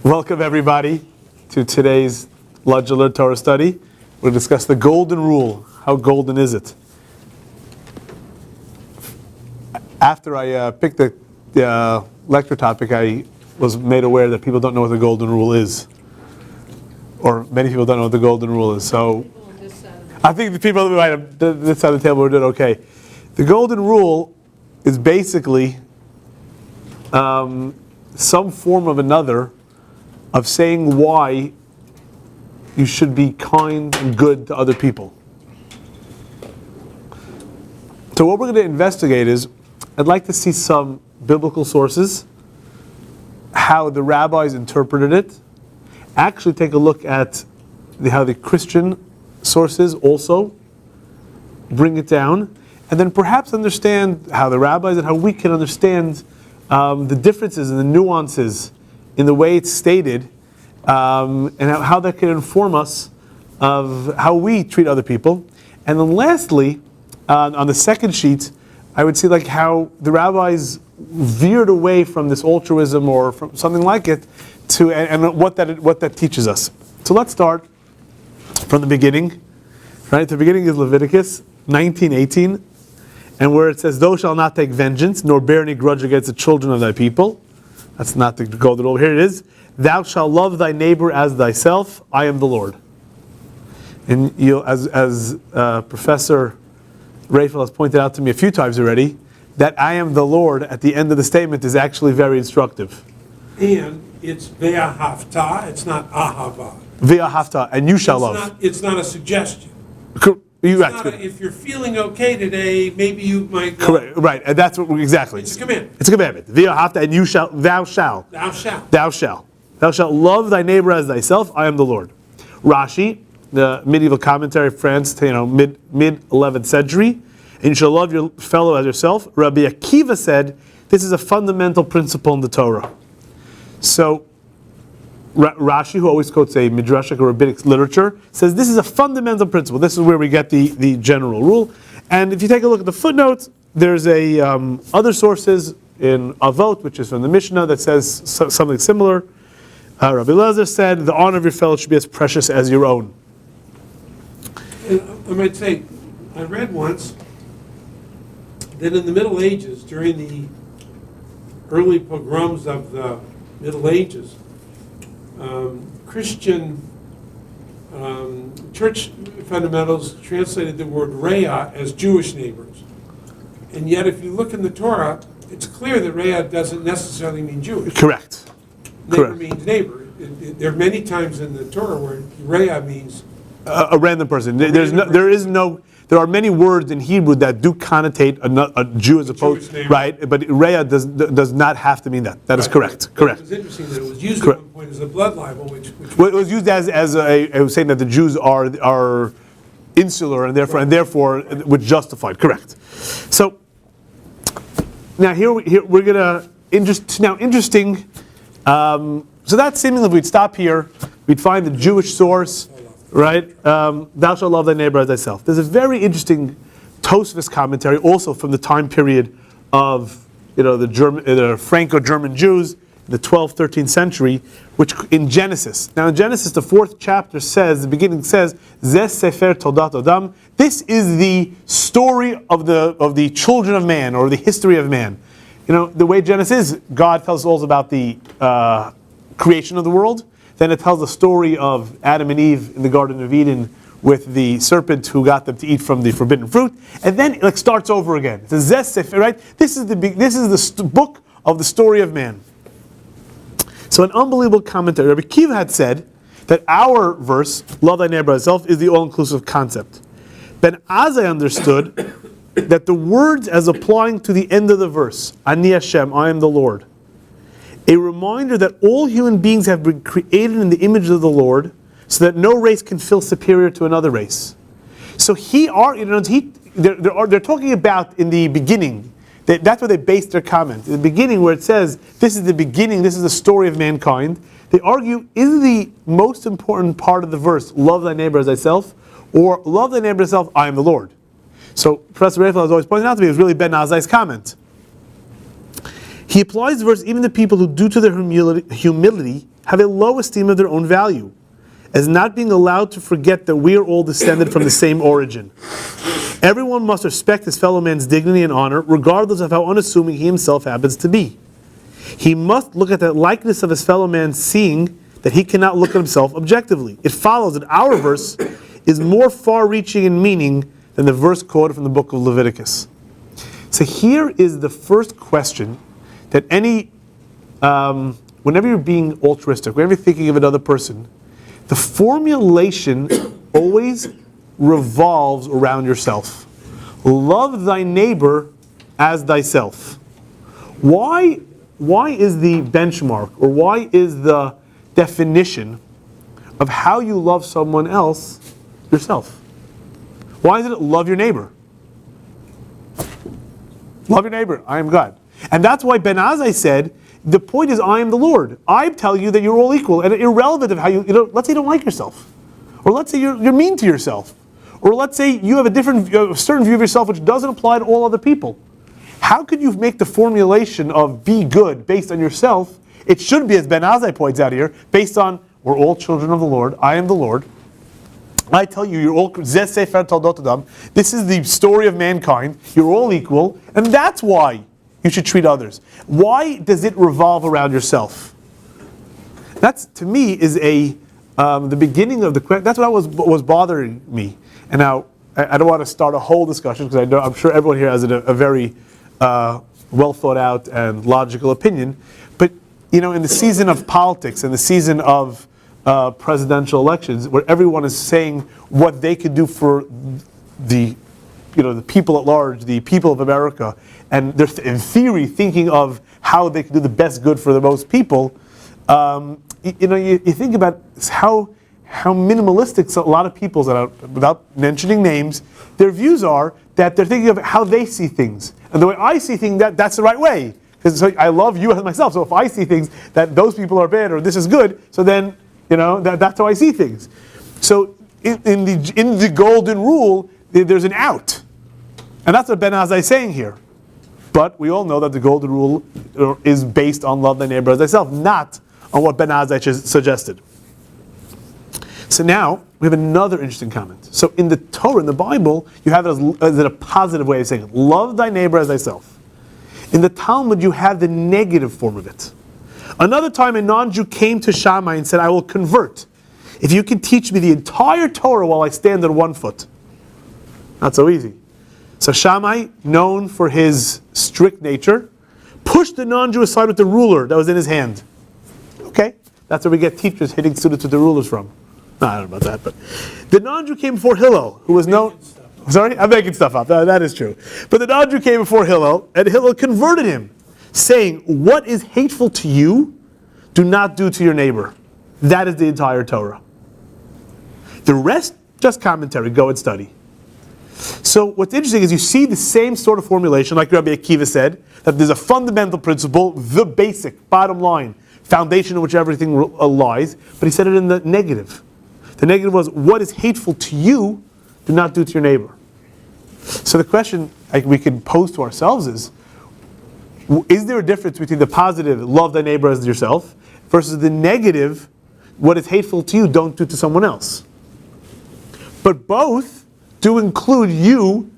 Welcome everybody to today's Lunch Alert Torah study. We'll discuss the golden rule. How golden is it? After I picked the lecture topic, I was made aware that people don't know what the golden rule is. Or many people don't know what the golden rule is. So I think the people right on this side of the table did okay. The golden rule is basically some form of another of saying why you should be kind and good to other people. So what we're going to investigate is, I'd like to see some biblical sources, how the rabbis interpreted it, actually take a look at how the Christian sources also bring it down, and then perhaps understand how the rabbis and how we can understand the differences and the nuances in the way it's stated, and how that can inform us of how we treat other people. And then lastly, on the second sheet, I would see like how the rabbis veered away from this altruism or from something like it to and what that teaches us. So let's start from the beginning. Right, the beginning is Leviticus 19:18, and where it says, "Thou shalt not take vengeance, nor bear any grudge against the children of thy people." That's not the golden rule. Here it is. "Thou shalt love thy neighbor as thyself. I am the Lord." And as Professor Raphael has pointed out to me a few times already, that "I am the Lord" at the end of the statement is actually very instructive. And it's ve'ahavta, it's not ahava. Ve'ahavta, and you shall love. It's not a suggestion. If you're feeling okay today, maybe you might. Correct, right, and that's what exactly. It's a commandment. It's a commandment. Ve'ahavta, and you shall. Thou shalt. Thou shalt love thy neighbor as thyself. I am the Lord. Rashi, the medieval commentary of France, mid 11th century, and you shall love your fellow as yourself. Rabbi Akiva said this is a fundamental principle in the Torah. So Rashi, who always quotes a midrashic or rabbinic literature, says this is a fundamental principle. This is where we get the general rule. And if you take a look at the footnotes, there's other sources in Avot, which is from the Mishnah, that says something similar. Rabbi Elazar said, the honor of your fellow should be as precious as your own. And I might say, I read once that in the Middle Ages, during the early pogroms of the Middle Ages, Christian church fundamentals translated the word Reah as Jewish neighbors. And yet if you look in the Torah, it's clear that Reah doesn't necessarily mean Jewish. Correct. Neighbor means neighbor. There are many times in the Torah where Reah means a random person. There are many words in Hebrew that do connotate a Jew as opposed, right? But Reah does not have to mean that. That is correct. Correct. It was interesting that it was used at one point as a blood libel, which it was used as I was saying that the Jews are insular and therefore which justified. Correct. So now here we're gonna interesting. So that's seemingly if we'd stop here, we'd find the Jewish source. Right? Thou shalt love thy neighbor as thyself. There's a very interesting Tosfos commentary also from the time period of the Franco-German Jews, the 12th, 13th century, which in Genesis. Now in Genesis, the 4th chapter says, the beginning says, Zeh Sefer Toldat Adam. This is the story of the children of man, or the history of man. The way Genesis is, God tells us all about the creation of the world. Then it tells the story of Adam and Eve in the Garden of Eden with the serpent who got them to eat from the forbidden fruit, and then it starts over again. It's a Zeh Sefer, right? This is the book of the story of man. So an unbelievable commentary. Rabbi Akiva had said that our verse, "Love thy neighbor as thyself," is the all-inclusive concept. Ben Azai understood that the words as applying to the end of the verse, "Ani Hashem," I am the Lord, a reminder that all human beings have been created in the image of the Lord, so that no race can feel superior to another race. So they're talking about in the beginning. That's where they based their comment. In the beginning, where it says this is the beginning, this is the story of mankind. They argue, is the most important part of the verse "Love thy neighbor as thyself," or "Love thy neighbor as thyself, I am the Lord"? So Professor Raphael has always pointed out to me, it was really Ben Azai's comment. He applies the verse even to people who, due to their humility, have a low esteem of their own value, as not being allowed to forget that we are all descended from the same origin. Everyone must respect his fellow man's dignity and honor, regardless of how unassuming he himself happens to be. He must look at the likeness of his fellow man, seeing that he cannot look at himself objectively. It follows that our verse is more far-reaching in meaning than the verse quoted from the book of Leviticus. So here is the first question that whenever you're being altruistic, whenever you're thinking of another person, the formulation always revolves around yourself. Love thy neighbor as thyself. Why is the benchmark, or why is the definition of how you love someone else yourself? Why isn't it love your neighbor? Love your neighbor, I am God. And that's why Ben Azai said, the point is, I am the Lord. I tell you that you're all equal, and irrelevant of how let's say you don't like yourself. Or let's say you're mean to yourself. Or let's say you have a certain view of yourself which doesn't apply to all other people. How could you make the formulation of be good based on yourself? It should be, as Ben Azai points out here, based on, we're all children of the Lord, I am the Lord. I tell you, you're all, this is the story of mankind, you're all equal, and that's why you should treat others. Why does it revolve around yourself? That's, to me, is the beginning of the question. That's what was bothering me. And now, I don't want to start a whole discussion, because I'm sure everyone here has a very well thought out and logical opinion. But, in the season of politics, in the season of presidential elections, where everyone is saying what they could do for the people at large, the people of America, and they're in theory thinking of how they can do the best good for the most people. You think about how minimalistic a lot of people's, without mentioning names, their views are, that they're thinking of how they see things. And the way I see things, that's the right way. Because I love you as myself, so if I see things that those people are bad or this is good, so then, that's how I see things. So in the golden rule, there's an out. And that's what Ben Azai is saying here. But we all know that the golden rule is based on love thy neighbor as thyself, not on what Ben Azai suggested. So now, we have another interesting comment. So in the Torah, in the Bible, you have it as a positive way of saying it. Love thy neighbor as thyself. In the Talmud, you have the negative form of it. Another time, a non-Jew came to Shammai and said, I will convert if you can teach me the entire Torah while I stand on one foot. Not so easy. So Shammai, known for his strict nature, pushed the non-Jew aside with the ruler that was in his hand. Okay, that's where we get teachers hitting students with the rulers from. No, I don't know about that, but the non-Jew came before Hillel, who was known... Sorry? I'm making stuff up. That is true. But the non-Jew came before Hillel, and Hillel converted him, saying, what is hateful to you, do not do to your neighbor. That is the entire Torah. The rest, just commentary. Go and study. So what's interesting is you see the same sort of formulation, like Rabbi Akiva said, that there's a fundamental principle, the basic, bottom line, foundation in which everything lies, but he said it in the negative. The negative was, what is hateful to you, do not do to your neighbor. So the question we can pose to ourselves is there a difference between the positive, love thy neighbor as yourself, versus the negative, what is hateful to you, don't do to someone else? But both do include you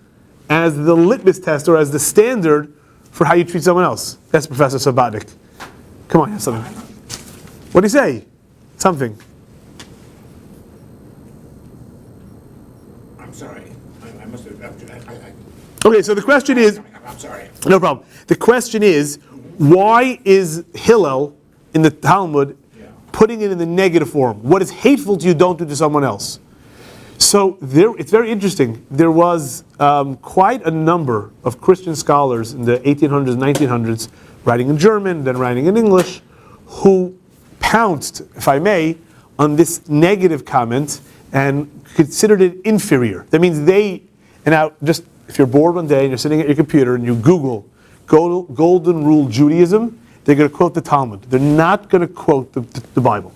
as the litmus test or as the standard for how you treat someone else. That's Professor Sabatnik. Come on, you have something. What do you say? Something. I'm sorry. I must have... Okay, so the question is... I'm sorry. No problem. The question is, why is Hillel in the Talmud putting it in the negative form? What is hateful to you, don't do to someone else. So it's very interesting. There was quite a number of Christian scholars in the 1800s, 1900s, writing in German, then writing in English, who pounced, if I may, on this negative comment and considered it inferior. That means just if you're bored one day and you're sitting at your computer and you Google Golden Rule Judaism, they're going to quote the Talmud. They're not going to quote the Bible.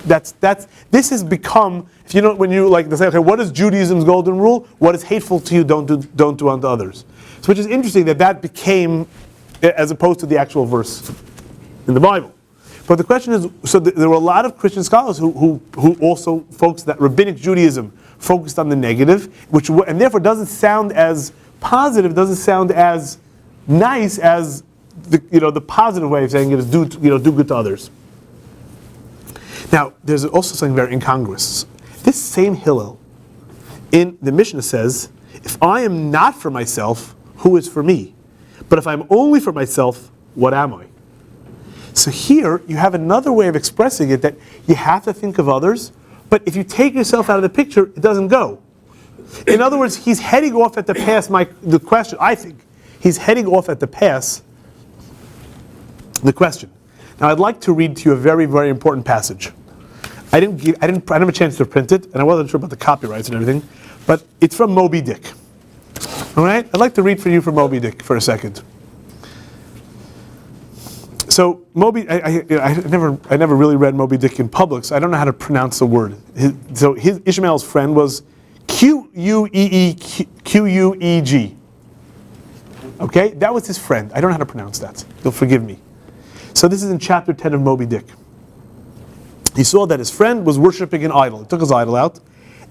This has become, when you say, okay, what is Judaism's golden rule? What is hateful to you, don't do unto others. So which is interesting that became, as opposed to the actual verse in the Bible. But the question is, so there were a lot of Christian scholars who also folks that rabbinic Judaism focused on the negative, and therefore doesn't sound as positive, doesn't sound as nice as the positive way of saying it is do good to others. Now, there's also something very incongruous. This same Hillel in the Mishnah says, if I am not for myself, who is for me? But if I'm only for myself, what am I? So here, you have another way of expressing it, that you have to think of others, but if you take yourself out of the picture, it doesn't go. In other words, he's heading off at the pass, the question, I think, he's heading off at the pass, the question. Now I'd like to read to you a very, very important passage. I didn't have a chance to print it, and I wasn't sure about the copyrights and everything, but it's from Moby Dick. All right? I'd like to read for you from Moby Dick for a second. So Moby, I never really read Moby Dick in public, so I don't know how to pronounce the word. Ishmael's friend was Queeg. Okay, that was his friend. I don't know how to pronounce that. You'll forgive me. So this is in chapter 10 of Moby Dick. He saw that his friend was worshiping an idol. He took his idol out,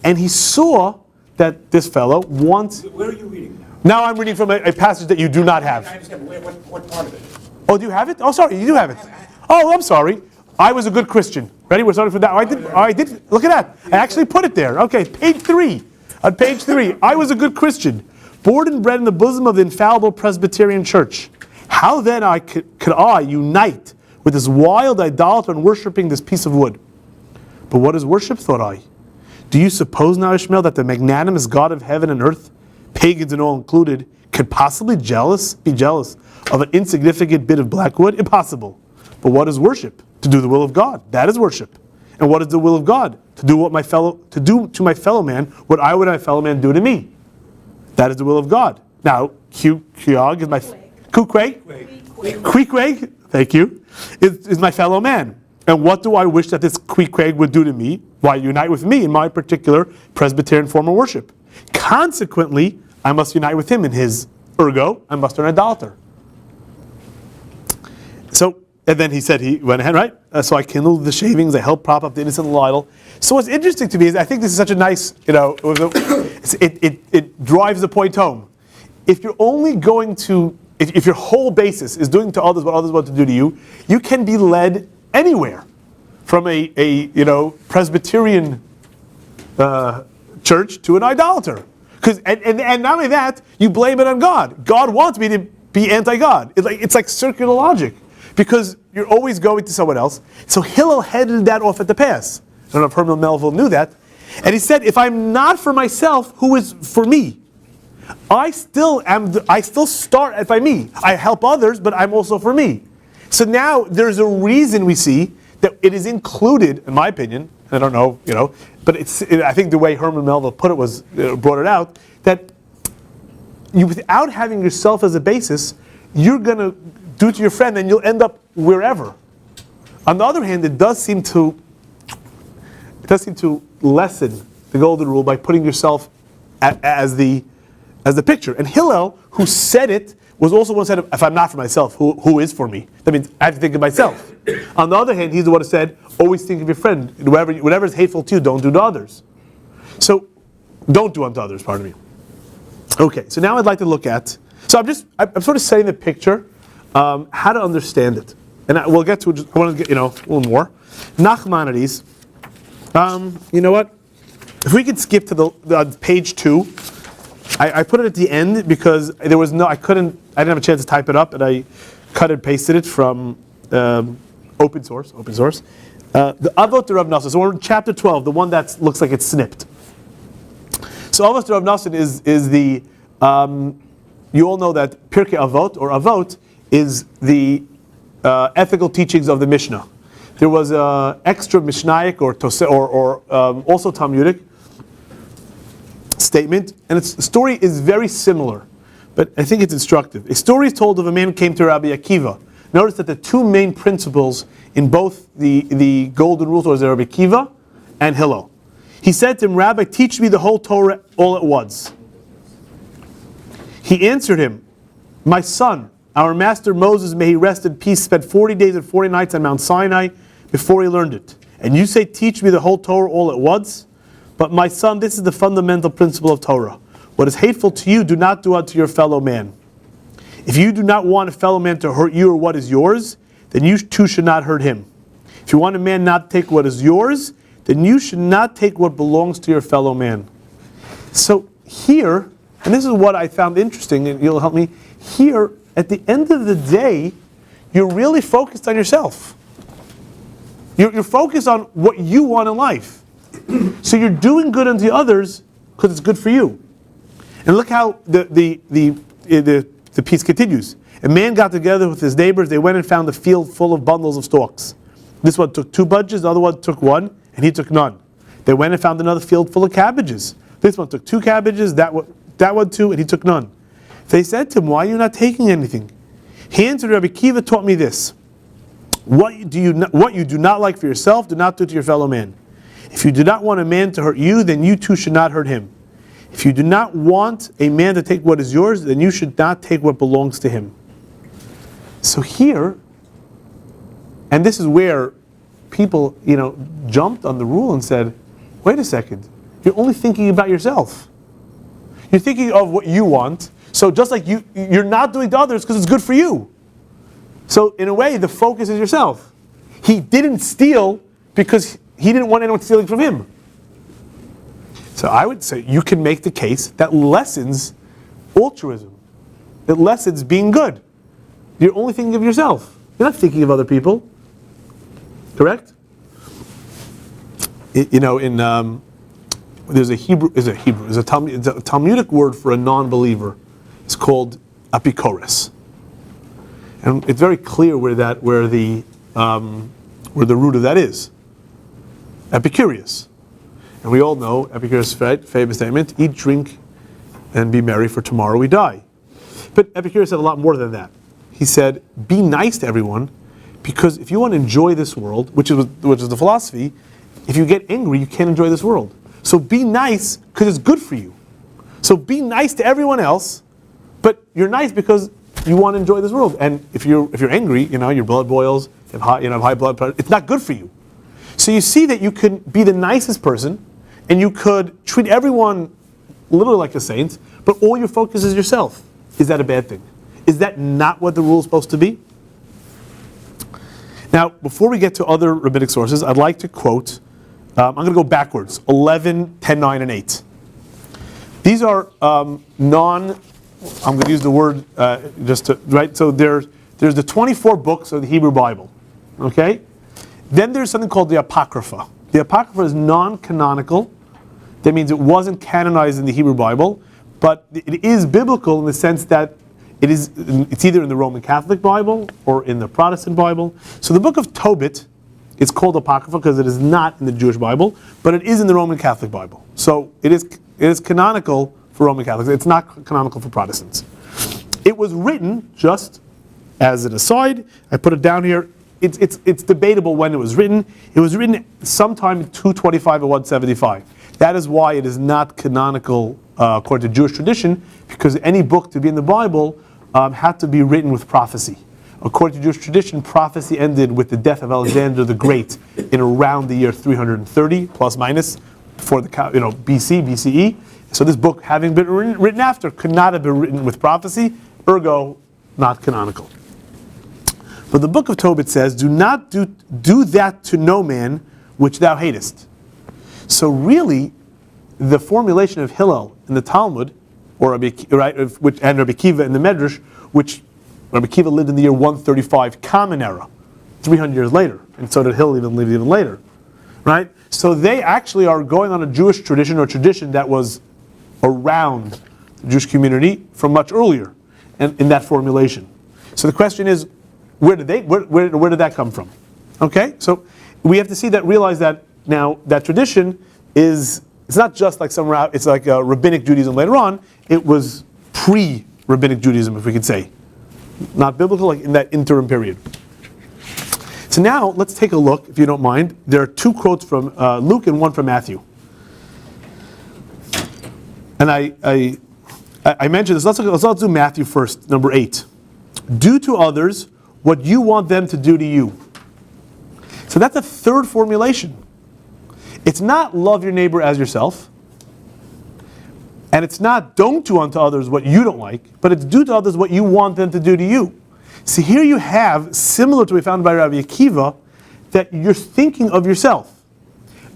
and he saw that this fellow wants. Where are you reading now? Now I'm reading from a passage that you do not have. I understand, but what part of it? Oh, do you have it? Oh, sorry, you do have it. Oh, I'm sorry. I was a good Christian. Ready? We're starting from that. I did. Look at that. I actually put it there. Okay, page 3. On page 3, I was a good Christian, born and bred in the bosom of the infallible Presbyterian Church. How then could I unite with this wild idolater and worshiping this piece of wood? But what is worship, thought I? Do you suppose now, Ishmael, that the magnanimous God of heaven and earth, pagans and all included, could possibly be jealous of an insignificant bit of blackwood? Impossible. But what is worship? To do the will of God. That is worship. And what is the will of God? To do to my fellow man what I would have my fellow man do to me. That is the will of God. Now, Queeg is my Queeg, thank you, is my fellow man. And what do I wish that this Queeg would do to me? Why, unite with me in my particular Presbyterian form of worship. Consequently, I must unite with him in his. Ergo, I must turn idolater. So, and then he said, he went ahead, right? So I kindled the shavings, I helped prop up the innocent little idol. So what's interesting to me is, I think this is such a nice, it drives the point home. If you're only going to, if your whole basis is doing to others what others want to do to you, you can be led anywhere. From a Presbyterian church to an idolater. And not only that, you blame it on God. God wants me to be anti-God. It's like circular logic, because you're always going to someone else. So Hillel headed that off at the pass. I don't know if Herman Melville knew that. And he said, if I'm not for myself, who is for me? I still start by me. I help others, but I'm also for me. So now there's a reason we see that it is included, in my opinion, I don't know, but I think the way Herman Melville put it was, brought it out, that you, without having yourself as a basis, you're going to do to your friend and you'll end up wherever. On the other hand, it does seem to lessen the golden rule by putting yourself as the picture. And Hillel, who said it, was also one who said, if I'm not for myself, who is for me? That means I have to think of myself. On the other hand, he's the one who said, always think of your friend. Whatever is hateful to you, don't do to others. So, don't do unto others, pardon me. Okay, so now I'd like to look at, so I'm sort of setting the picture, how to understand it. And we'll get to it, I want to get, a little more. Nachmanides, you know what? If we could skip to the page 2, I put it at the end because I didn't have a chance to type it up, and I cut and pasted it from open source. The Avot Rav Nosson. So we're in chapter 12, the one that looks like it's snipped. So Avot Rav Nosson is the, you all know that Pirkei Avot, or Avot, is the ethical teachings of the Mishnah. There was an extra Mishnaic or also Talmudic statement, and the story is very similar, but I think it's instructive. A story is told of a man who came to Rabbi Akiva. Notice that the two main principles in both the golden rules are Rabbi Akiva and Hillel. He said to him, Rabbi, teach me the whole Torah all at once. He answered him, my son, Our master Moses, may he rest in peace, spent 40 days and 40 nights on Mount Sinai before he learned it. And you say, teach me the whole Torah all at once? But my son, this is the fundamental principle of Torah. What is hateful to you, do not do unto your fellow man. If you do not want a fellow man to hurt you or what is yours, then you too should not hurt him. If you want a man not to take what is yours, then you should not take what belongs to your fellow man. So here, and this is what I found interesting, and you'll help me, here, at the end of the day, you're really focused on yourself. You're focused on what you want in life. So you're doing good unto others because it's good for you. And look how the piece continues. A man got together with his neighbors. They went and found a field full of bundles of stalks. This one took 2 bunches, the other one took 1, and he took none. They went and found another field full of cabbages. This one took 2 cabbages, that one 2, and he took none. They said to him, why are you not taking anything? He answered, Rabbi Kiva taught me this. What you do not like for yourself, do not do to your fellow man. If you do not want a man to hurt you, then you too should not hurt him. If you do not want a man to take what is yours, then you should not take what belongs to him. So here, and this is where people, jumped on the rule and said, wait a second, you're only thinking about yourself. You're thinking of what you want. So just like you're not doing to others because it's good for you. So in a way, the focus is yourself. He didn't steal because he didn't want anyone stealing from him. So I would say you can make the case that lessens altruism. It lessens being good. You're only thinking of yourself. You're not thinking of other people. Correct? There's a Talmudic word for a non-believer. It's called apikoros. And it's very clear where the root of that is. Epicurus. And we all know Epicurus' famous statement, eat, drink, and be merry, for tomorrow we die. But Epicurus said a lot more than that. He said, be nice to everyone, because if you want to enjoy this world, which is the philosophy, if you get angry, you can't enjoy this world. So be nice because it's good for you. So be nice to everyone else, but you're nice because you want to enjoy this world. And if you're angry, your blood boils, you have high blood pressure. It's not good for you. So you see that you can be the nicest person, and you could treat everyone literally like a saint, but all your focus is yourself. Is that a bad thing? Is that not what the rule is supposed to be? Now, before we get to other rabbinic sources, I'd like to quote, I'm going to go backwards, 11, 10, 9, and 8. These are I'm going to use the word so there's the 24 books of the Hebrew Bible, okay? Then there's something called the Apocrypha. The Apocrypha is non-canonical. That means it wasn't canonized in the Hebrew Bible, but it is biblical in the sense that it's either in the Roman Catholic Bible or in the Protestant Bible. So the book of Tobit is called Apocrypha because it is not in the Jewish Bible, but it is in the Roman Catholic Bible. So it is canonical for Roman Catholics. It's not canonical for Protestants. It was written, just as an aside, I put it down here, it's debatable when it was written. It was written sometime in 225 or 175. That is why it is not canonical according to Jewish tradition, because any book to be in the Bible had to be written with prophecy. According to Jewish tradition, prophecy ended with the death of Alexander the Great in around the year 330, plus minus, before the BCE. So this book, having been written after, could not have been written with prophecy, ergo, not canonical. But the book of Tobit says, do not do that to no man which thou hatest. So really, the formulation of Hillel in the Talmud, or and Rabbi Kiva in the Medrash, which Rabbi Kiva lived in the year 135 Common Era, 300 years later, and so did Hillel live even later, right? So they actually are going on a Jewish tradition or tradition that was around the Jewish community from much earlier, and in that formulation. So the question is, where did that come from? Okay, so we have to realize that now that tradition it's not just like it's like rabbinic Judaism later on. It was pre-rabbinic Judaism, if we could say, not biblical, like in that interim period. So now let's take a look, if you don't mind. There are 2 quotes from Luke and 1 from Matthew. And I mentioned this. Let's do Matthew first, number 8. Do to others what you want them to do to you. So that's a third formulation. It's not love your neighbor as yourself. And it's not don't do unto others what you don't like, but it's do to others what you want them to do to you. See, here you have, similar to what we found by Rabbi Akiva, that you're thinking of yourself.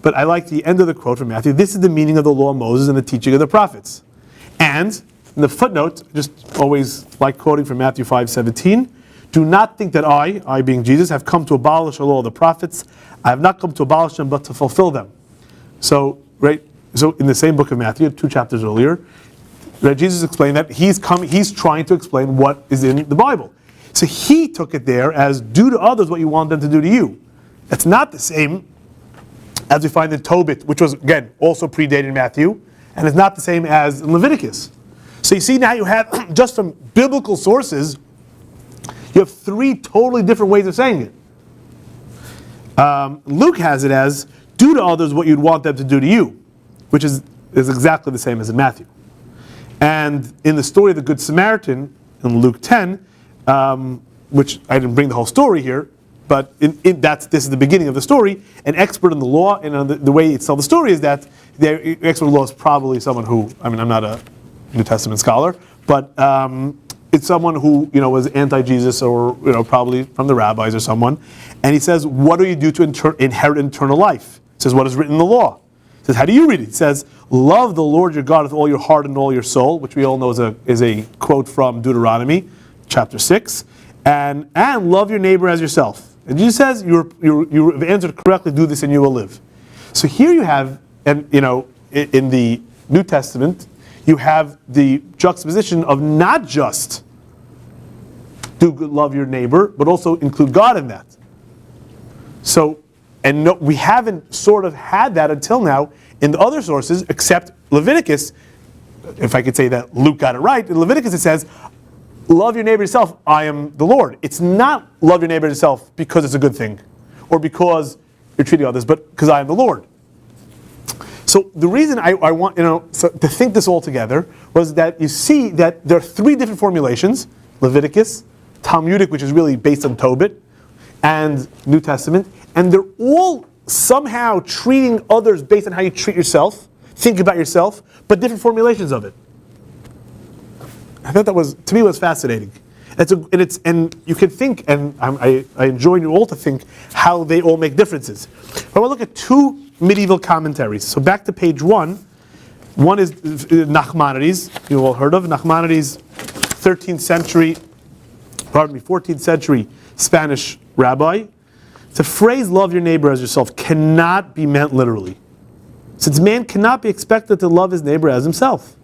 But I like the end of the quote from Matthew. This is the meaning of the law of Moses and the teaching of the prophets. And in the footnote, just always like quoting from Matthew 5:17, do not think that I being Jesus, have come to abolish the law of the prophets. I have not come to abolish them, but to fulfill them. So, right, so in the same book of Matthew, 2 chapters earlier, right, Jesus explained that he's trying to explain what is in the Bible. So he took it there as do to others what you want them to do to you. That's not the same as we find in Tobit, which was, again, also predated Matthew, and it's not the same as in Leviticus. So you see now you have, just from biblical sources, you have 3 totally different ways of saying it. Luke has it as, do to others what you'd want them to do to you, which is exactly the same as in Matthew. And in the story of the Good Samaritan, in Luke 10, which I didn't bring the whole story here, but this is the beginning of the story. An expert in the law, and the way it's told the story is that the expert in the law is probably someone who, I'm not a New Testament scholar, but it's someone who was anti-Jesus, or probably from the rabbis or someone. And he says, what do you do to inherit eternal life? He says, what is written in the law? He says, how do you read it? He says, love the Lord your God with all your heart and all your soul, which we all know is a quote from Deuteronomy chapter 6, and love your neighbor as yourself. And Jesus says, you've answered correctly, do this and you will live. So here you have, and in the New Testament, you have the juxtaposition of not just love your neighbor, but also include God in that. So, and no, we haven't sort of had that until now in the other sources, except Leviticus. If I could say that Luke got it right, in Leviticus it says, love your neighbor yourself, I am the Lord. It's not love your neighbor yourself because it's a good thing, or because you're treating others, but because I am the Lord. So the reason I want to think this all together was that you see that there are 3 different formulations: Leviticus, Talmudic, which is really based on Tobit, and New Testament, and they're all somehow treating others based on how you treat yourself, think about yourself, but different formulations of it. I thought that was fascinating. And you can think, and I enjoin you all to think how they all make differences. But I want to look at 2 medieval commentaries. So back to page 1. One is Nachmanides. You've all heard of Nachmanides, 14th century Spanish rabbi. The phrase "love your neighbor as yourself" cannot be meant literally, since man cannot be expected to love his neighbor as himself.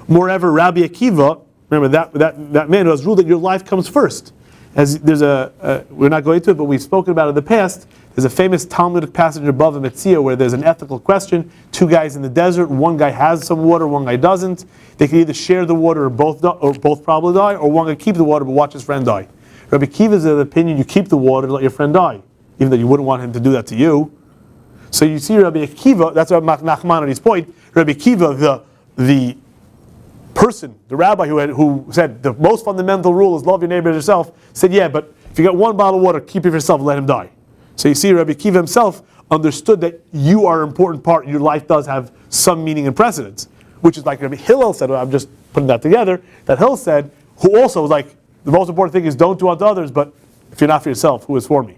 Moreover, Rabbi Akiva, remember that man who has ruled that your life comes first. As there's we're not going to it, but we've spoken about it in the past. There's a famous Talmudic passage above in Metzia where there's an ethical question. 2 guys in the desert, one guy has some water, one guy doesn't. They can either share the water or both probably die, or one guy keep the water but watch his friend die. Rabbi Akiva is of the opinion you keep the water to let your friend die, even though you wouldn't want him to do that to you. So you see Rabbi Akiva, that's Nachmanides' point. Rabbi Akiva, the person, the rabbi who said the most fundamental rule is love your neighbor as yourself, said, yeah, but if you got 1 bottle of water, keep it for yourself and let him die. So you see Rabbi Akiva himself understood that you are an important part, your life does have some meaning and precedence, which is like Rabbi Hillel said, I'm just putting that together, that Hillel said, who also was like, the most important thing is don't do unto others, but if you're not for yourself, who is for me?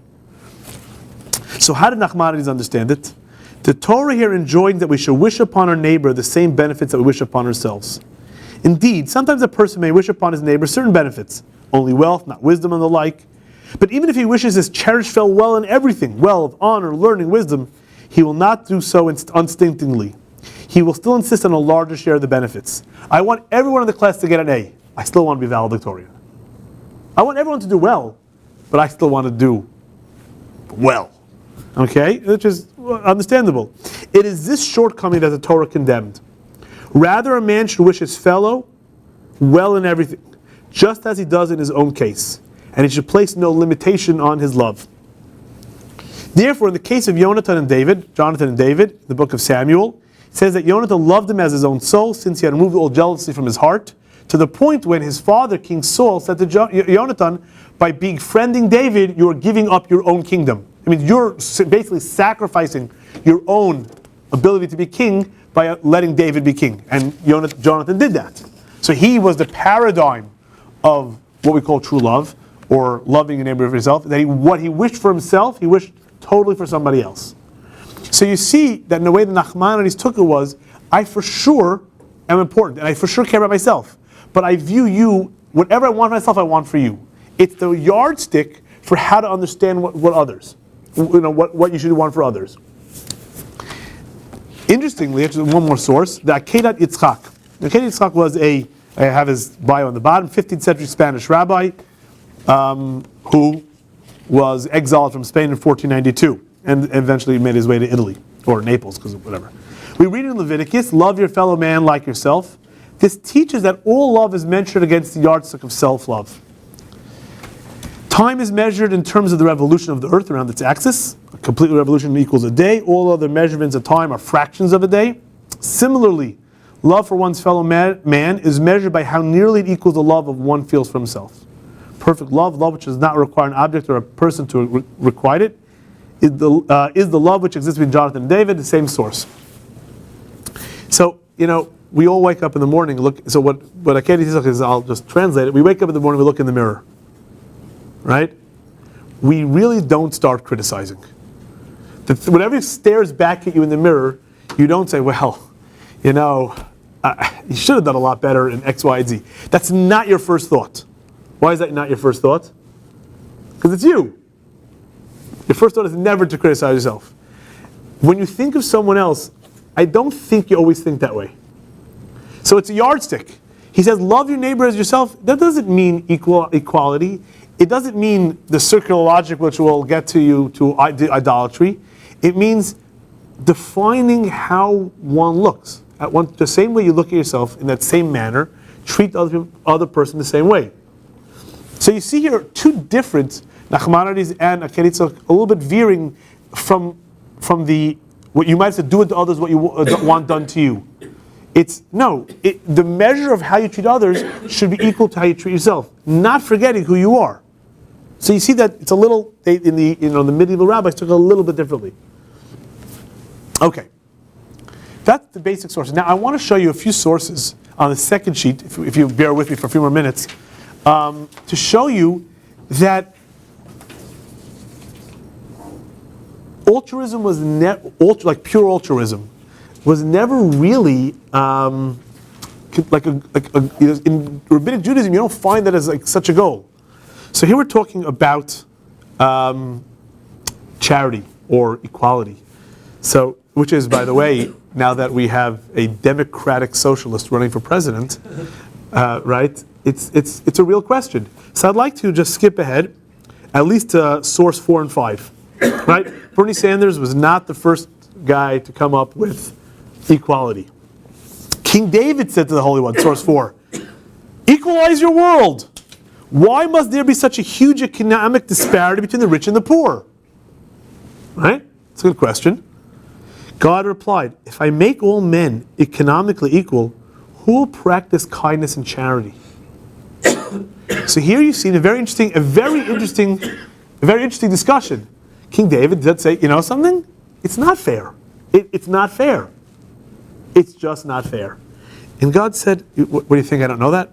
So how did Nachmanides understand it? The Torah here enjoined that we should wish upon our neighbor the same benefits that we wish upon ourselves. Indeed, sometimes a person may wish upon his neighbor certain benefits, only wealth, not wisdom, and the like. But even if he wishes his cherished fellow well in everything, wealth, honor, learning, wisdom, he will not do so unstintingly. He will still insist on a larger share of the benefits. I want everyone in the class to get an A. I still want to be valedictorian. I want everyone to do well, but I still want to do well. Okay? Which is understandable. It is this shortcoming that the Torah condemned. Rather, a man should wish his fellow well in everything, just as he does in his own case, and he should place no limitation on his love. Therefore, in the case of Jonathan and David, the book of Samuel, it says that Jonathan loved him as his own soul, since he had removed all jealousy from his heart, To the point when his father, King Saul, said to Jonathan, by befriending David, you are giving up your own kingdom. I mean, you're basically sacrificing your own ability to be king by letting David be king. And Jonathan did that. So he was the paradigm of what we call true love, or loving your neighbor as yourself. That what he wished for himself, he wished totally for somebody else. So you see that in the way the Nachmanides took it was, I for sure am important, and I for sure care about myself. But I view you, whatever I want for myself, I want for you. It's the yardstick for how to understand what others, what you should want for others. Interestingly, actually one more source, the Akedat Yitzchak. The Akedat Yitzchak was I have his bio on the bottom, 15th century Spanish rabbi, who was exiled from Spain in 1492 and eventually made his way to Italy, or Naples, because of whatever. We read in Leviticus, love your fellow man like yourself. This teaches that all love is measured against the yardstick of self-love. Time is measured in terms of the revolution of the earth around its axis. A complete revolution equals a day. All other measurements of time are fractions of a day. Similarly, love for one's fellow man is measured by how nearly it equals the love of one feels for himself. Perfect love which does not require an object or a person to requite it, is the love which exists between Jonathan and David, the same source. So, we all wake up in the morning, look. So what Akedat Yitzchak is, I'll just translate it. We wake up in the morning, we look in the mirror. Right? We really don't start criticizing. Whenever stares back at you in the mirror, you don't say, well, you should have done a lot better in X, Y, and Z. That's not your first thought. Why is that not your first thought? Because it's you. Your first thought is never to criticize yourself. When you think of someone else, I don't think you always think that way. So it's a yardstick. He says, love your neighbor as yourself. That doesn't mean equality. It doesn't mean the circular logic which will get to you to idolatry. It means defining how one looks. The same way you look at yourself in that same manner, treat the other person the same way. So you see here two different Nachmanides and Akedat Yitzchak, a little bit veering from the what you might say do unto others what you want done to you. The measure of how you treat others should be equal to how you treat yourself, not forgetting who you are. So you see that it's a little the medieval rabbis took it a little bit differently. Okay, that's the basic sources. Now I want to show you a few sources on the second sheet, if you bear with me for a few more minutes, to show you that altruism was like pure altruism was never really in rabbinic Judaism. You don't find that as like such a goal. So here we're talking about charity or equality. So, which is, by the way, now that we have a democratic socialist running for president, right? It's a real question. So I'd like to just skip ahead, at least to source 4 and 5. Right? Bernie Sanders was not the first guy to come up with equality. King David said to the Holy One, source 4, equalize your world. Why must there be such a huge economic disparity between the rich and the poor? Right? It's a good question. God replied, if I make all men economically equal, who will practice kindness and charity? So here you've seen a very interesting discussion. King David did say, something? It's not fair. It's not fair. It's just not fair. And God said, what do you think, I don't know that?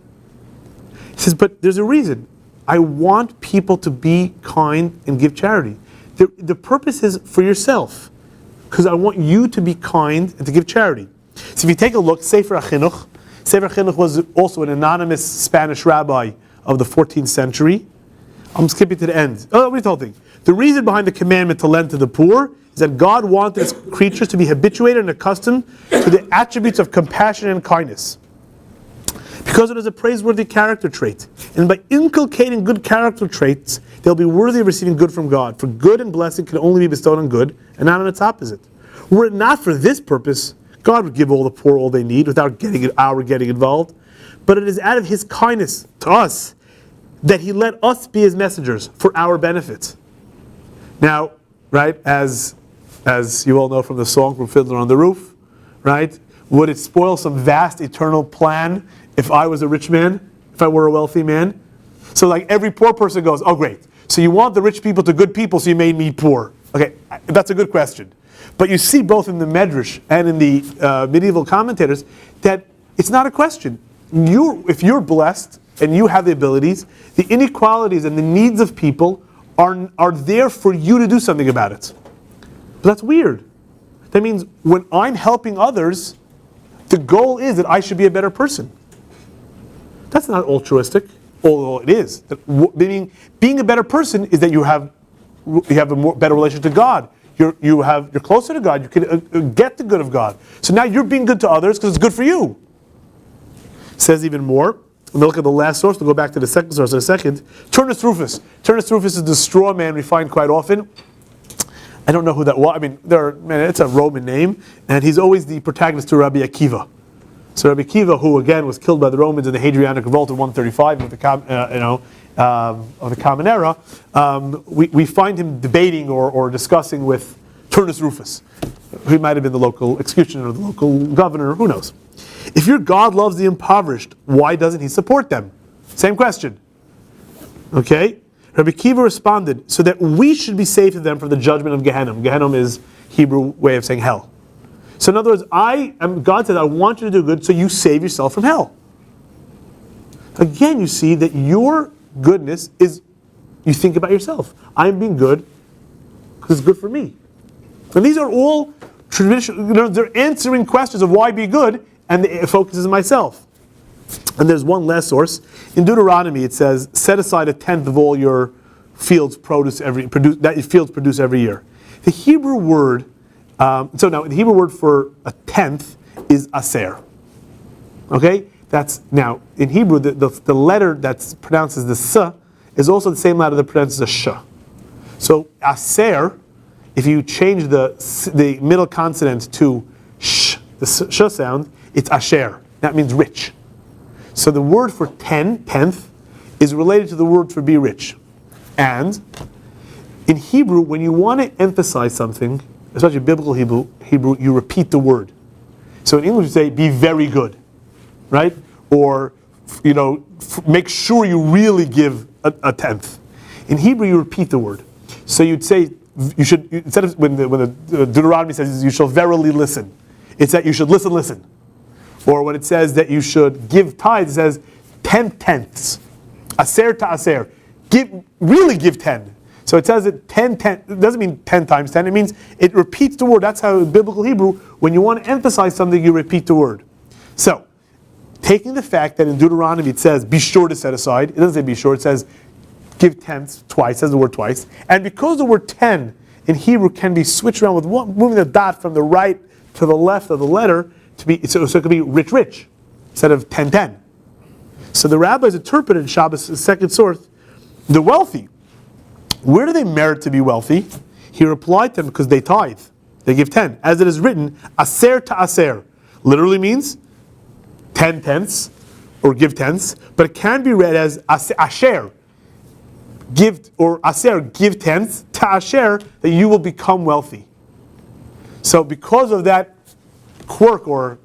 He says, but there's a reason. I want people to be kind and give charity. The purpose is for yourself. Because I want you to be kind and to give charity. So if you take a look, Sefer HaChinuch was also an anonymous Spanish rabbi of the 14th century. I'm skipping to the end. Oh, let me tell you. The reason behind the commandment to lend to the poor is that God wanted his creatures to be habituated and accustomed to the attributes of compassion and kindness. Because it is a praiseworthy character trait. And by inculcating good character traits, they'll be worthy of receiving good from God. For good and blessing can only be bestowed on good and not on its opposite. Were it not for this purpose, God would give all the poor all they need without our getting involved. But it is out of his kindness to us that he let us be his messengers for our benefit. Now, right, as you all know from the song from Fiddler on the Roof, right, would it spoil some vast eternal plan if I was a rich man, if I were a wealthy man? So like every poor person goes, oh great, so you want the rich people to good people, so you made me poor. Okay, that's a good question. But you see both in the Medrash and in the medieval commentators that it's not a question. If you're blessed and you have the abilities, the inequalities and the needs of people are there for you to do something about it. But that's weird. That means when I'm helping others, the goal is that I should be a better person. That's not altruistic, although it is. Meaning, being a better person is that you have a better relationship to God. You're closer to God. You can get the good of God. So now you're being good to others because it's good for you. It says even more. We'll look at the last source. We'll go back to the second source in a second. Turnus Rufus. Turnus Rufus is the straw man we find quite often. I don't know who that was. I mean, it's a Roman name, and he's always the protagonist to Rabbi Akiva. So Rabbi Akiva, who again was killed by the Romans in the Hadrianic Revolt of 135 of the Common Era, we find him debating or discussing with Turnus Rufus. He might have been the local executioner or the local governor. Who knows? If your God loves the impoverished, why doesn't he support them? Same question. Okay? Rabbi Akiva responded, so that we should be saved to them from the judgment of Gehenna. Gehenna is Hebrew way of saying hell. So in other words, God says, I want you to do good so you save yourself from hell. Again, you see that your goodness is, you think about yourself. I'm being good because it's good for me. And these are all traditional, they're answering questions of why be good, and the focus is myself. And there's one last source. In Deuteronomy, it says, set aside 1/10 of all your fields produce every year. The Hebrew word, the Hebrew word for 1/10 is aser. Okay? That's, now, in Hebrew, the letter that's pronounced as the s is also the same letter that pronounces a sh. So, aser, if you change the middle consonant to sh, the sh sound, it's asher. That means rich. So the word for 10th, is related to the word for be rich. And in Hebrew, when you want to emphasize something, especially biblical Hebrew, you repeat the word. So in English you say, be very good, right? Or, make sure you really give a 10th. In Hebrew, you repeat the word. So you'd say, you should, instead of when the Deuteronomy says you shall verily listen, it's that you should listen. Or when it says that you should give tithes, it says 10/10. Aser to aser. Really give 10. So it says it 10. It doesn't mean 10 times 10. It means it repeats the word. That's how in biblical Hebrew, when you want to emphasize something, you repeat the word. So, taking the fact that in Deuteronomy it says be sure to set aside. It doesn't say be sure. It says give tenths twice. It says the word twice. And because the word 10 in Hebrew can be switched around with moving the dot from the right to the left of the letter, so it could be rich instead of 10. So the rabbis interpreted in Shabbos' second source, the wealthy. Where do they merit to be wealthy? He replied to them because they tithe. They give 10. As it is written, aser to aser. Literally means 10/10 or give tenths, but it can be read as asher. Give, or aser, give tenths to asher, that you will become wealthy. So because of that quirk or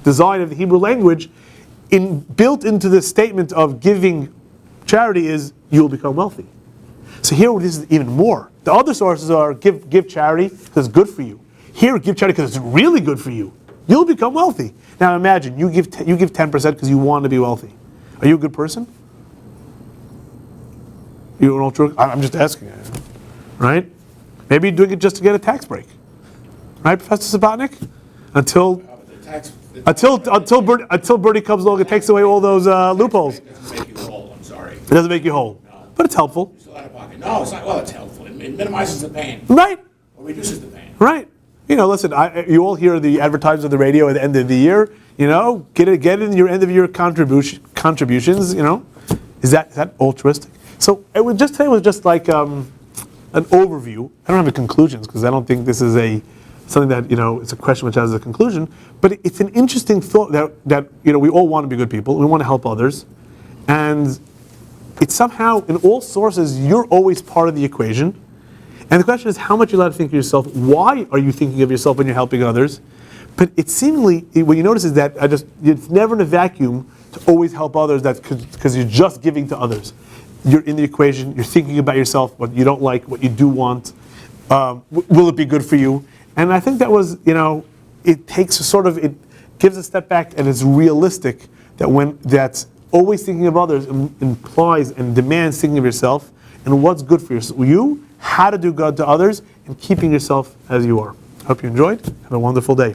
design of the Hebrew language, built into the statement of giving charity is you'll become wealthy. So here this is even more. The other sources are give charity because it's good for you. Here give charity because it's really good for you. You'll become wealthy. Now imagine you give 10% because you want to be wealthy. Are you a good person? You an ultra? I'm just asking, right? Maybe you're doing it just to get a tax break. Right, Professor Sabatnik? Until Bertie comes along and takes away all those loopholes. It doesn't make you whole, I'm sorry. It doesn't make you whole. No. But it's helpful. You're still out of pocket. No, it's not. Well, it's helpful. It minimizes the pain. Right. Or reduces the pain. Right. Listen, you all hear the advertisements on the radio at the end of the year. Get it in your end of year contributions. Is that altruistic? So today was just like an overview. I don't have any conclusions because I don't think this is something that it's a question which has a conclusion. But it's an interesting thought that we all want to be good people. We want to help others, and it's somehow in all sources you're always part of the equation. And the question is how much you're allowed to think of yourself. Why are you thinking of yourself when you're helping others? But it seemingly, what you notice is that it's never in a vacuum to always help others. That's because you're just giving to others. You're in the equation. You're thinking about yourself, what you don't like, what you do want. Will it be good for you? And I think that was, it takes it gives a step back, and it's realistic that when that's always thinking of others implies and demands thinking of yourself and what's good for you, how to do good to others, and keeping yourself as you are. Hope you enjoyed. Have a wonderful day.